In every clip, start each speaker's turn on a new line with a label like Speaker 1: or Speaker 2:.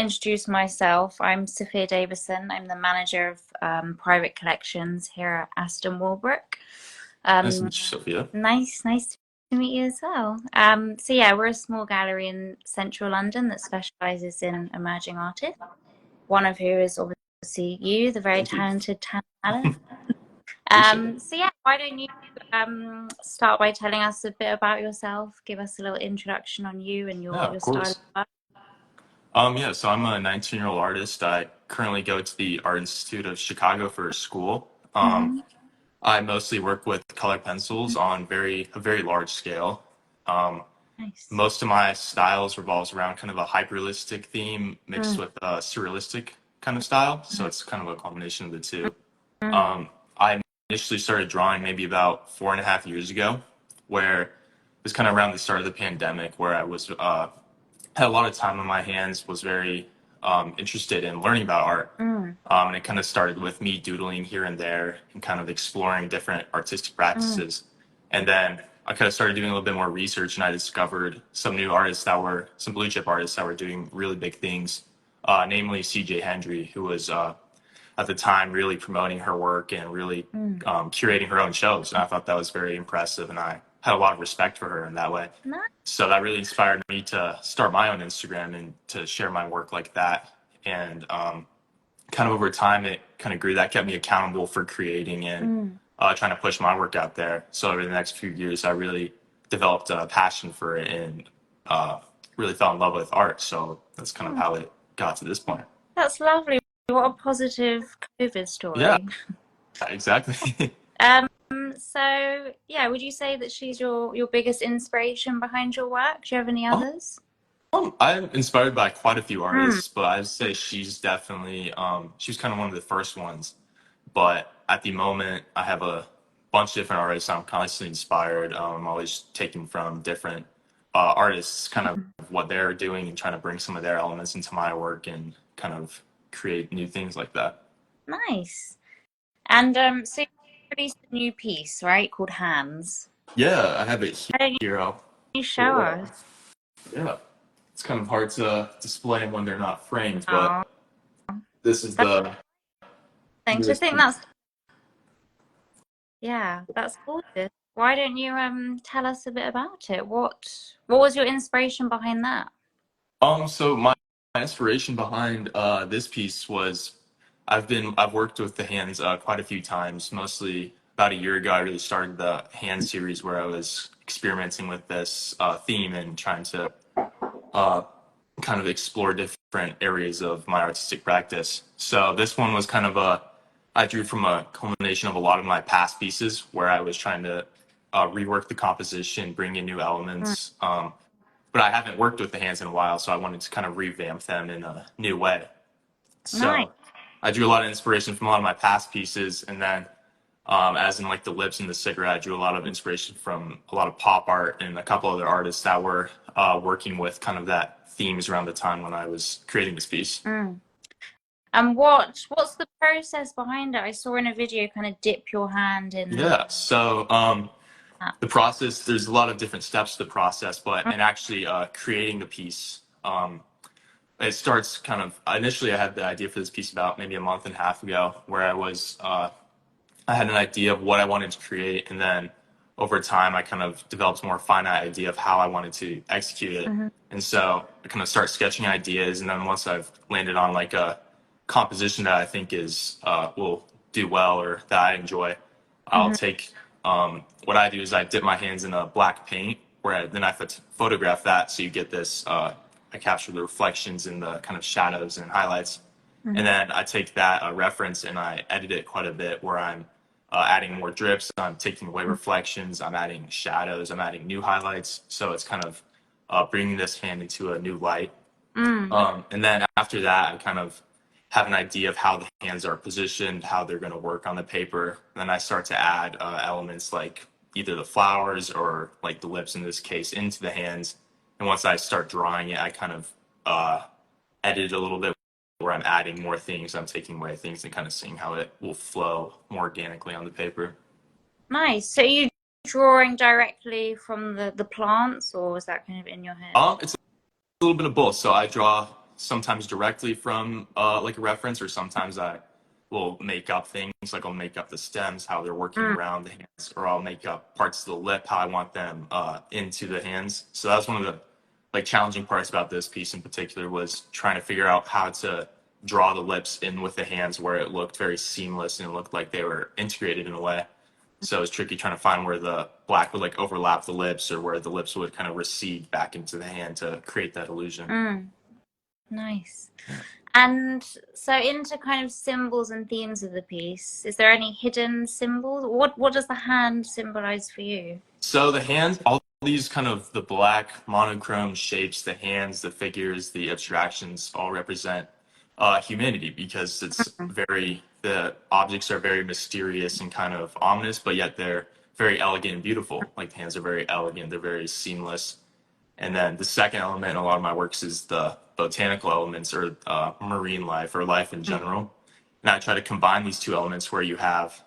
Speaker 1: introduce myself. I'm Sophia Davison. I'm the manager of private collections here at Aston Walbrook.
Speaker 2: Nice to
Speaker 1: Um,
Speaker 2: meet you, Sophia.
Speaker 1: nice to meet you as well. So yeah, we're a small gallery in central London that specialises in emerging artists. One of who is obviously you, the very
Speaker 2: Thank you.
Speaker 1: talented Tana.
Speaker 2: Appreciate it.
Speaker 1: So yeah, why don't you start by telling us a bit about yourself? Give us a little introduction on you and
Speaker 2: Yeah,
Speaker 1: your
Speaker 2: of
Speaker 1: style of
Speaker 2: course.
Speaker 1: work.
Speaker 2: Yeah, so I'm a 19-year-old artist. I currently go to the Art Institute of Chicago for school.
Speaker 1: Hmm.
Speaker 2: I mostly work with colored pencils on a very large scale. Um,
Speaker 1: Nice.
Speaker 2: Most of my styles revolves around kind of a hyperrealistic theme mixed
Speaker 1: Mm,
Speaker 2: with a surrealistic kind of style. So it's kind of a combination of the two.
Speaker 1: mm,
Speaker 2: I initially started drawing maybe about 4.5 years ago, where it was kind of around the start of the pandemic, where I was had a lot of time on my hands, was very interested in learning about art.
Speaker 1: mm,
Speaker 2: And it kind of started with me doodling here and there and kind of exploring different artistic
Speaker 1: mm,
Speaker 2: practices. And then I kind of started doing a little bit more research and I discovered some blue chip artists that were doing really big things, namely CJ Hendry, who was at the time really promoting her work and really
Speaker 1: mm.
Speaker 2: curating her own shows. And I thought that was very impressive and I had a lot of respect for her in that way.
Speaker 1: Nice.
Speaker 2: So that really inspired me to start my own Instagram and to share my work like that. And kind of over time, it kind of grew. That kept me accountable for creating and
Speaker 1: Mm,
Speaker 2: trying to push my work out there. So over the next few years, I really developed a passion for it and uh, really fell in love with art. So that's kind of
Speaker 1: mm.
Speaker 2: how it got to this point.
Speaker 1: That's lovely. What a positive COVID
Speaker 2: Yeah,
Speaker 1: story.
Speaker 2: exactly.
Speaker 1: Um, so yeah, would you say that she's your biggest inspiration behind your work? Do you have any others?
Speaker 2: I'm inspired by quite a few
Speaker 1: Mm,
Speaker 2: artists, but I'd say she's kind of one of the first ones. But at the moment, I have a bunch of different artists I'm constantly inspired. I'm always taking from different artists, kind of what they're doing and trying to bring some of their elements into my work and kind of create new things like that.
Speaker 1: nice. And so you released a new piece, right, called Hands.
Speaker 2: Yeah, I have it
Speaker 1: Why don't
Speaker 2: here. I'll
Speaker 1: you
Speaker 2: pull
Speaker 1: show
Speaker 2: it
Speaker 1: us?
Speaker 2: up. Yeah, it's kind of hard to display when they're not framed,
Speaker 1: Oh,
Speaker 2: but this is
Speaker 1: that's
Speaker 2: the
Speaker 1: thing. To
Speaker 2: newest
Speaker 1: think
Speaker 2: piece.
Speaker 1: that's yeah, that's gorgeous. Why don't you tell us a bit about it? What was your inspiration behind that?
Speaker 2: So my inspiration behind this piece was I've worked with the hands quite a few times. Mostly about a year ago, I really started the hand series where I was experimenting with this theme and trying to uh, kind of explore different areas of my artistic practice. So this one was kind of I drew from a culmination of a lot of my past pieces where I was trying to rework the composition, bring in new
Speaker 1: Mm,
Speaker 2: elements. But I haven't worked with the hands in a while, so I wanted to kind of revamp them in a new way.
Speaker 1: nice.
Speaker 2: So I drew a lot of inspiration from a lot of my past pieces, and then as in like the lips and the cigarette, I drew a lot of inspiration from a lot of pop art and a couple other artists that were working with kind of that themes around the time when I was creating this piece.
Speaker 1: Mm. And what's the process behind it? I saw in a video kind of dip your hand in
Speaker 2: Yeah. So
Speaker 1: that.
Speaker 2: the process, there's a lot of different steps to the process, but
Speaker 1: Mm,
Speaker 2: in actually creating the piece, it starts kind of initially I had the idea for this piece about maybe a month and a half ago where I had an idea of what I wanted to create, and then over time I kind of developed a more finite idea of how I wanted to execute it.
Speaker 1: mhm,
Speaker 2: And so I kind of start sketching ideas, and then once I've landed on like a composition that I think is will do well or that I enjoy, I'll
Speaker 1: mhm,
Speaker 2: take what I do is I dip my hands in a black paint where then I photograph that so you get this I capture the reflections and the kind of shadows and highlights, and
Speaker 1: mhm,
Speaker 2: then I take that reference and I edit it quite a bit where I'm adding more drips, I'm taking away reflections, I'm adding shadows, I'm adding new highlights, so it's kind of bringing this hand into a new light.
Speaker 1: mm,
Speaker 2: And then after that, I kind of have an idea of how the hands are positioned, how they're going to work on the paper. And then I start to add elements like either the flowers or like the lips in this case into the hands. And once I start drawing it, I kind of uh, edit it a little bit where I'm adding more things, I'm taking away things, and kind of seeing how it will flow more organically on the paper.
Speaker 1: nice. So you drawing directly from the plants, or was that kind of in your head?
Speaker 2: It's a little bit of both. So I draw sometimes directly from like a reference, or sometimes I will make up things, like I'll make up the stems, how they're working
Speaker 1: Mm,
Speaker 2: around the hands, or I'll make up parts of the lip, how I want them into the hands. So that's one of the like challenging parts about this piece in particular, was trying to figure out how to draw the lips in with the hands where it looked very seamless and it looked like they were integrated in a way. So it's tricky trying to find where the black would like overlap the lips, or where the lips would kind of recede back into the hand to create that illusion.
Speaker 1: mm, nice.
Speaker 2: Yeah.
Speaker 1: And so into kind of symbols and themes of the piece, is there any hidden symbols? What does the hand symbolize for you?
Speaker 2: So the hands, all these kind of the black monochrome shapes, the hands, the figures, the abstractions all represent humanity, because it's
Speaker 1: Mm,
Speaker 2: very, the objects are very mysterious and kind of ominous, but yet they're very elegant and beautiful. Like the hands are very elegant, they're very seamless. And then the second element in a lot of my works is the botanical elements, or marine life, or life in
Speaker 1: mm,
Speaker 2: general. And I try to combine these two elements, where you have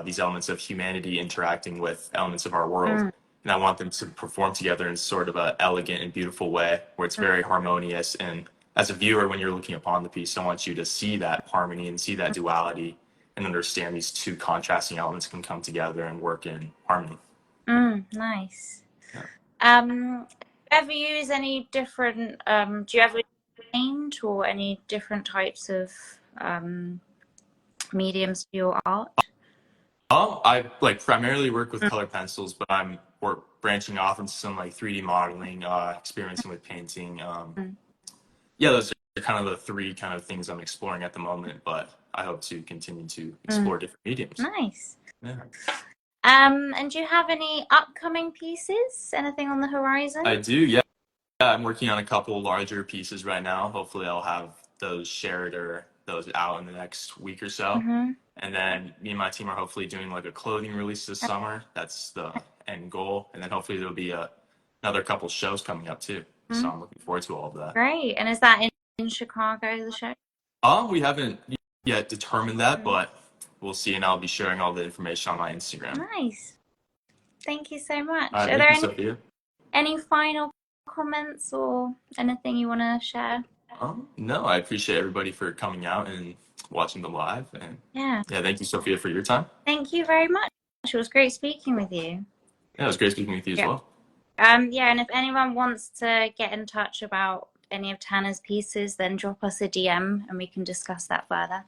Speaker 2: these elements of humanity interacting with elements of our world.
Speaker 1: mm,
Speaker 2: And I want them to perform together in sort of an elegant and beautiful way, where it's
Speaker 1: mm,
Speaker 2: very harmonious. And as a viewer, when you're looking upon the piece, I want you to see that harmony and see that duality, and understand these two contrasting elements can come together and work in harmony.
Speaker 1: nice.
Speaker 2: Yeah.
Speaker 1: Ever use any different, do you ever paint or any different types of mediums for your art?
Speaker 2: I like primarily work with color pencils, but I'm branching off into some like 3D modeling, experimenting with painting.
Speaker 1: Mm,
Speaker 2: Yeah, those are kind of the three kind of things I'm exploring at the moment, but I hope to continue to
Speaker 1: mm,
Speaker 2: explore different mediums.
Speaker 1: nice.
Speaker 2: Yeah.
Speaker 1: And do you have any upcoming pieces? Anything on the horizon?
Speaker 2: I do, yeah. Yeah, I'm working on a couple larger pieces right now. Hopefully, I'll have those shared or those out in the next week or so.
Speaker 1: Mm-hmm.
Speaker 2: And then me and my team are hopefully doing like a clothing release this summer. That's the end goal. And then hopefully there'll be another couple shows coming up too. So I'm looking forward to all of that.
Speaker 1: Great. And is that in Chicago, the show?
Speaker 2: We haven't yet determined that,
Speaker 1: Mm,
Speaker 2: but we'll see. And I'll be sharing all the information on my Instagram.
Speaker 1: nice. Thank you so
Speaker 2: All
Speaker 1: much.
Speaker 2: right,
Speaker 1: Are
Speaker 2: thank
Speaker 1: there
Speaker 2: you, Sophia.
Speaker 1: any final comments or anything you want to share?
Speaker 2: No, I appreciate everybody for coming out and watching the live. And
Speaker 1: Yeah.
Speaker 2: yeah, thank you, Sophia, for your time.
Speaker 1: Thank you very much. It was great speaking with you.
Speaker 2: Yeah, it was great speaking with you as
Speaker 1: Yeah.
Speaker 2: well.
Speaker 1: Yeah, and if anyone wants to get in touch about any of Tanner's pieces, then drop us a DM and we can discuss that further.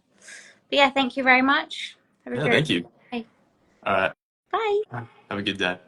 Speaker 1: But yeah, thank you very much. Have a
Speaker 2: Yeah,
Speaker 1: great
Speaker 2: thank you.
Speaker 1: day.
Speaker 2: All right.
Speaker 1: Bye.
Speaker 2: Have a good day.